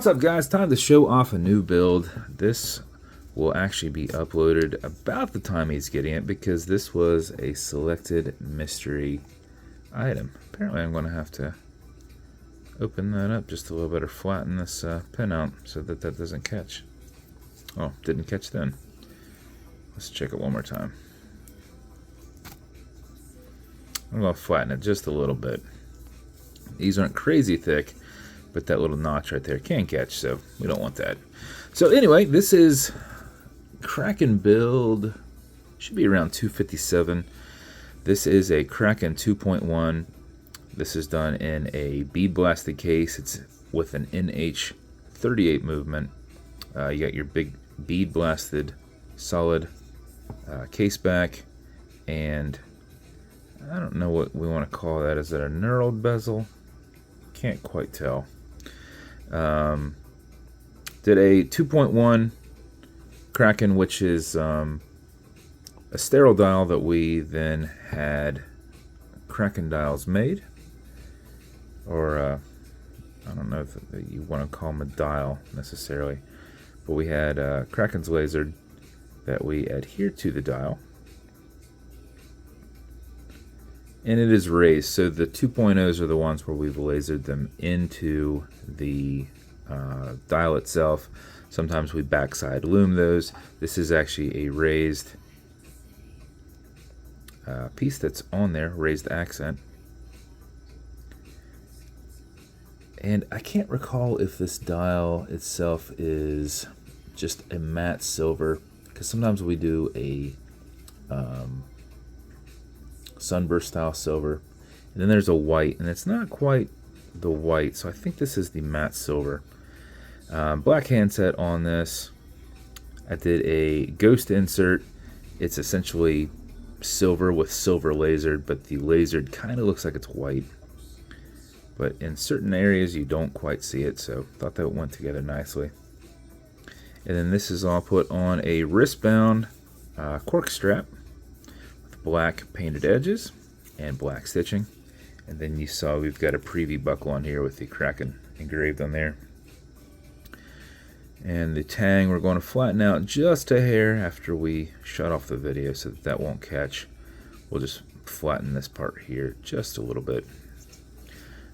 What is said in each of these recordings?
What's up, guys? Time to show off a new build. This will actually be uploaded about the time he's getting it because this was a selected mystery item. Apparently I'm going to have to open that up just a little bit or flatten this pin out so that that doesn't catch. Oh, didn't catch then. Let's check it one more time. I'm going to flatten it just a little bit. These aren't crazy thick, but that little notch right there can catch, so we don't want that. So anyway, this is Kraken build. Should be around 257. This is a Kraken 2.1. This is done in a bead blasted case. It's with an NH38 movement. You got your big bead blasted solid caseback, and I don't know what we want to call that. Is it a knurled bezel? Can't quite tell. Did a 2.1 Kraken, which is a sterile dial that we then had Kraken dials made, or I don't know if you want to call them a dial necessarily, but we had Kraken's lasered that we adhere to the dial, and it is raised. So the 2.0s are the ones where we've lasered them into the dial itself. Sometimes we backside loom those. This is actually a raised piece that's on there, raised accent. And I can't recall if this dial itself is just a matte silver, because sometimes we do a sunburst style silver, and then there's a white, and it's not quite the white, so I think this is the matte silver. Black handset on this. I did a ghost insert. It's essentially silver with silver lasered, but the lasered kind of looks like it's white, but in certain areas you don't quite see it, so thought that went together nicely. And then this is all put on a wristbound cork strap with black painted edges and black stitching. And then you saw we've got a preview buckle on here with the Kraken engraved on there. And the tang we're going to flatten out just a hair after we shut off the video so that that won't catch. We'll just flatten this part here just a little bit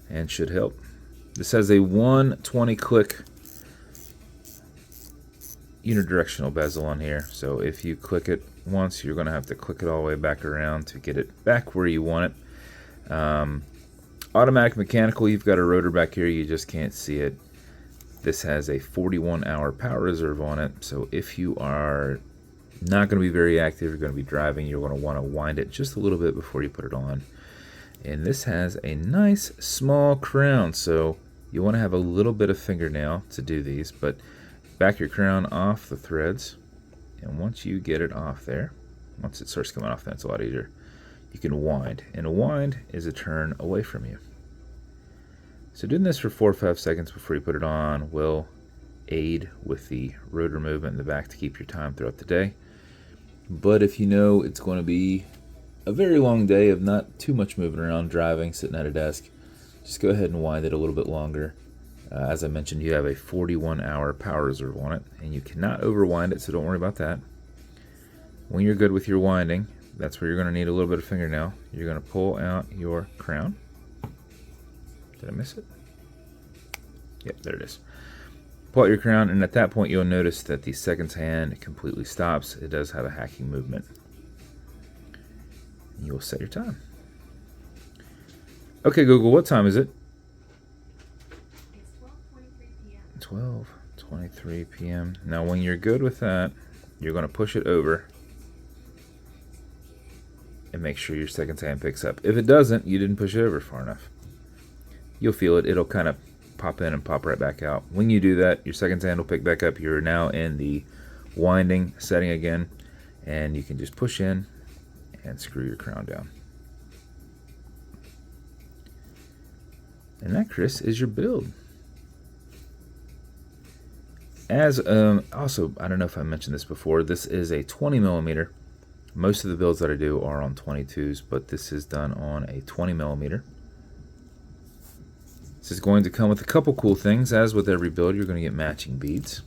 and should help. This has a 120 click unidirectional bezel on here, so if you click it once, you're going to have to click it all the way back around to get it back where you want it. Automatic mechanical, you've got a rotor back here, you just can't see it. This has a 41-hour power reserve on it, so if you are not going to be very active, you're going to be driving, you're going to want to wind it just a little bit before you put it on. And this has a nice small crown, so you want to have a little bit of fingernail to do these, but back your crown off the threads, and once you get it off there, once it starts coming off, then it's a lot easier. You can wind, and a wind is a turn away from you. So doing this for 4 or 5 seconds before you put it on will aid with the rotor movement in the back to keep your time throughout the day. But if you know it's going to be a very long day of not too much moving around, driving, sitting at a desk, just go ahead and wind it a little bit longer. As I mentioned, you have a 41-hour power reserve on it, and you cannot overwind it, so don't worry about that. When you're good with your winding, that's where you're going to need a little bit of fingernail. You're going to pull out your crown. Did I miss it? Yep, there it is. Pull out your crown, and at that point you'll notice that the seconds hand completely stops. It does have a hacking movement. You will set your time. Okay, Google, what time is it? It's 12:23 p.m. 12:23 p.m. Now when you're good with that, you're going to push it over and make sure your seconds hand picks up. If it doesn't, you didn't push it over far enough. You'll feel it. It'll kind of pop in and pop right back out. When you do that, your seconds hand will pick back up. You're now in the winding setting again, and you can just push in and screw your crown down. And that, Chris, is your build. As also, I don't know if I mentioned this before, this is a 20 millimeter. Most of the builds that I do are on 22s, but this is done on a 20 millimeter. This is going to come with a couple cool things. As with every build, you're going to get matching beads.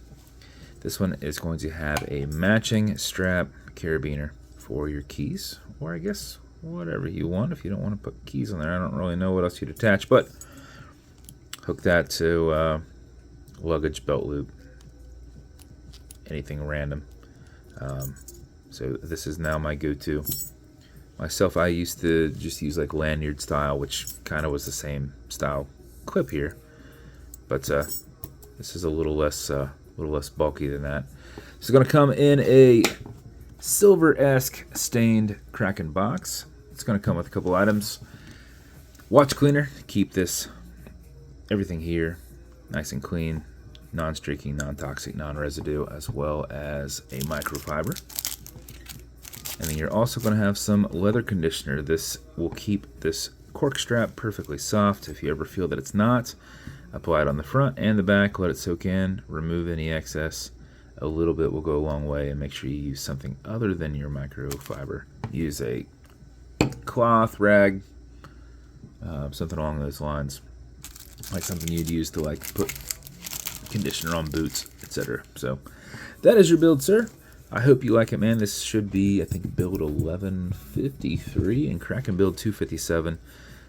This one is going to have a matching strap carabiner for your keys, or I guess whatever you want. If you don't want to put keys on there, I don't really know what else you'd attach, but hook that to luggage, belt loop, anything random. So this is now my go-to. Myself, I used to just use like lanyard style, which kind of was the same style clip here, but this is a little less bulky than that. This is going to come in a silver-esque stained Kraken box. It's going to come with a couple items. Watch cleaner, keep this everything here nice and clean, non-streaking, non-toxic, non-residue, as well as a microfiber. And then you're also going to have some leather conditioner. This will keep this cork strap perfectly soft. If you ever feel that it's not, apply it on the front and the back, let it soak in, remove any excess. A little bit will go a long way, and make sure you use something other than your microfiber. Use a cloth, rag, something along those lines. Like something you'd use to like put conditioner on boots, etc. So that is your build, sir. I hope you like it, man. This should be, I think, build 1153 and Kraken build 257.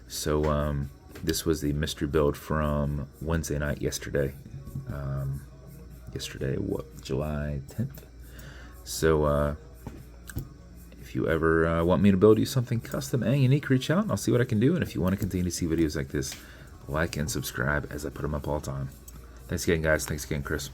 So this was the mystery build from Wednesday night yesterday. Yesterday, what, July 10th? So if you ever want me to build you something custom and unique, reach out and I'll see what I can do. And if you want to continue to see videos like this, like and subscribe as I put them up all the time. Thanks again, guys. Thanks again, Chris.